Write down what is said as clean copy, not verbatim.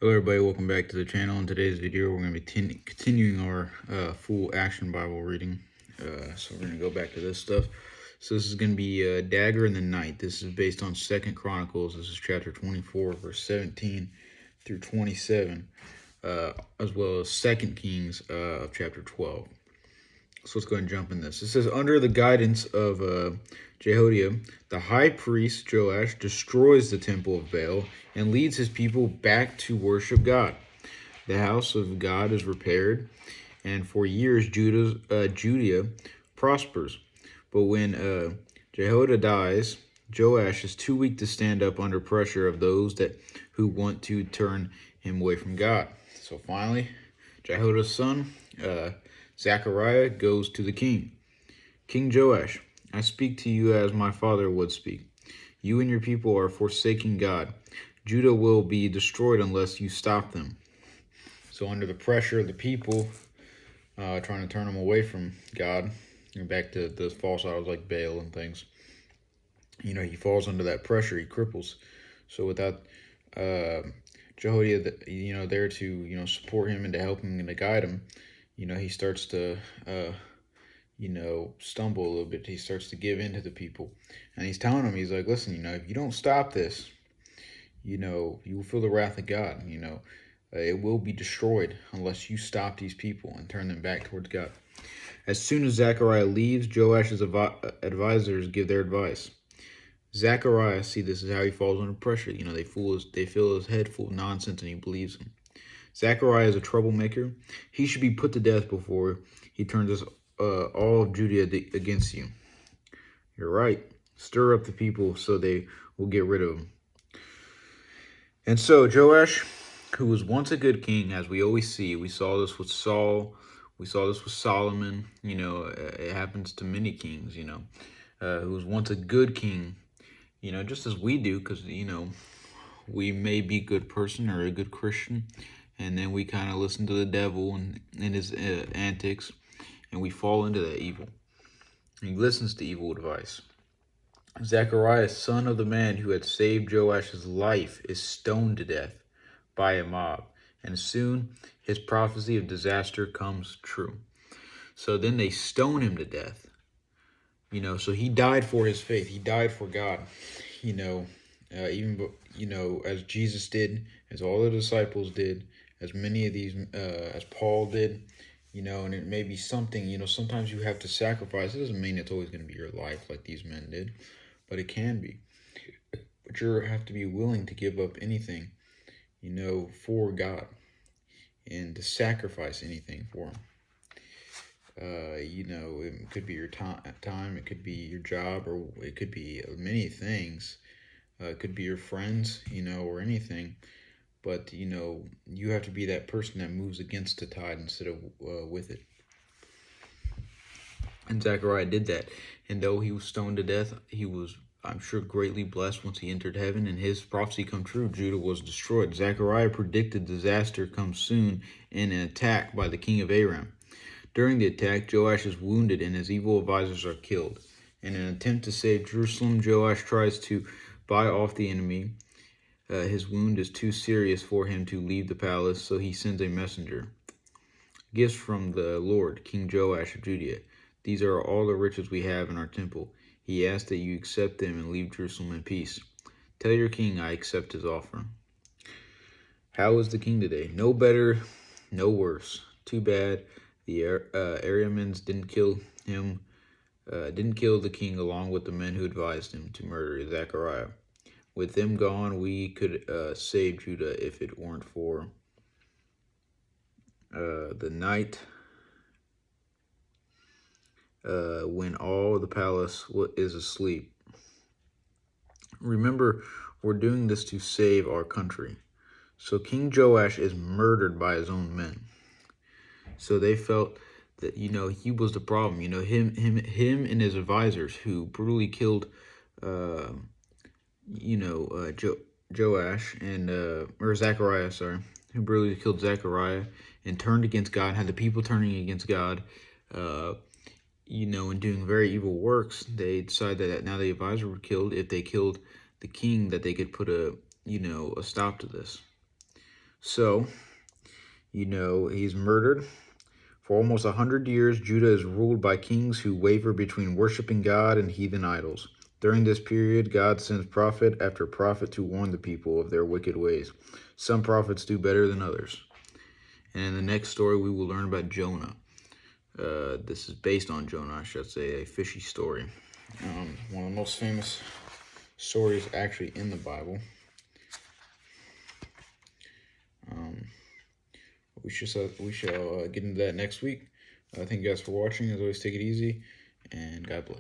Hello everybody, welcome back to the channel. In today's video, we're going to be continuing our full action Bible reading. So we're going to go back to this stuff. So this is going to be Dagger in the Night. This is based on 2nd Chronicles. This is chapter 24, verse 17 through 27, as well as 2nd Kings of chapter 12. So let's go ahead and jump in this. It says, under the guidance of Jehoiada, the high priest Joash destroys the temple of Baal and leads his people back to worship God. The house of God is repaired, and for years Judah prospers. But when Jehoiada dies, Joash is too weak to stand up under pressure of those who want to turn him away from God. So finally, Jehoiada's son, Zechariah, goes to the king. King Joash, I speak to you as my father would speak. You and your people are forsaking God. Judah will be destroyed unless you stop them. So under the pressure of the people trying to turn them away from God, and back to the false idols like Baal and things, he falls under that pressure. He cripples. So without Jehoiada, there to, support him and to help him and to guide him, he starts to, stumble a little bit. He starts to give in to the people. And he's telling them, he's like, listen, if you don't stop this, you will feel the wrath of God. It will be destroyed unless you stop these people and turn them back towards God. As soon as Zechariah leaves, Joash's advisors give their advice. Zechariah, see, this is how he falls under pressure. They fill his head full of nonsense and he believes them. Zechariah is a troublemaker. He should be put to death before he turns all of Judah against you. You're right. Stir up the people so they will get rid of him. And so Joash, who was once a good king, as we always see, we saw this with Saul, we saw this with Solomon, it happens to many kings, who was once a good king, just as we do, because, we may be a good person or a good Christian, and then we kind of listen to the devil and his antics, and we fall into that evil. He listens to evil advice. Zechariah, son of the man who had saved Joash's life, is stoned to death by a mob, and soon his prophecy of disaster comes true. So then they stone him to death. So he died for his faith. He died for God. As Jesus did, as all the disciples did, as many of these, as Paul did, and it may be something, sometimes you have to sacrifice. It doesn't mean it's always going to be your life like these men did, but it can be. But you have to be willing to give up anything, for God, and to sacrifice anything for him. It could be your time, it could be your job, or it could be many things. It could be your friends, or anything. But, you have to be that person that moves against the tide instead of with it. And Zechariah did that. And though he was stoned to death, he was, I'm sure, greatly blessed once he entered heaven, and his prophecy come true. Judah was destroyed. Zechariah predicted disaster comes soon in an attack by the king of Aram. During the attack, Joash is wounded and his evil advisors are killed. In an attempt to save Jerusalem, Joash tries to buy off the enemy. His wound is too serious for him to leave the palace, so he sends a messenger. Gifts from the Lord, King Joash of Judah. These are all the riches we have in our temple. He asks that you accept them and leave Jerusalem in peace. Tell your king I accept his offer. How is the king today? No better, no worse. Too bad the Arameans didn't kill him, didn't kill the king along with the men who advised him to murder Zechariah. With them gone, we could save Judah if it weren't for the night when all the palace is asleep. Remember, we're doing this to save our country. So King Joash is murdered by his own men. So they felt that, he was the problem. Him and his advisors who brutally killed, Joash and, or Zechariah, who brutally killed Zechariah and turned against God, had the people turning against God, and doing very evil works. They decided that now the advisor were killed, if they killed the king, that they could put a stop to this. So, he's murdered. For almost 100 years, Judah is ruled by kings who waver between worshiping God and heathen idols. During this period, God sends prophet after prophet to warn the people of their wicked ways. Some prophets do better than others. And in the next story, we will learn about Jonah. This is based on Jonah, I should say, a fishy story. One of the most famous stories actually in the Bible. We shall get into that next week. Thank you guys for watching. As always, take it easy, and God bless.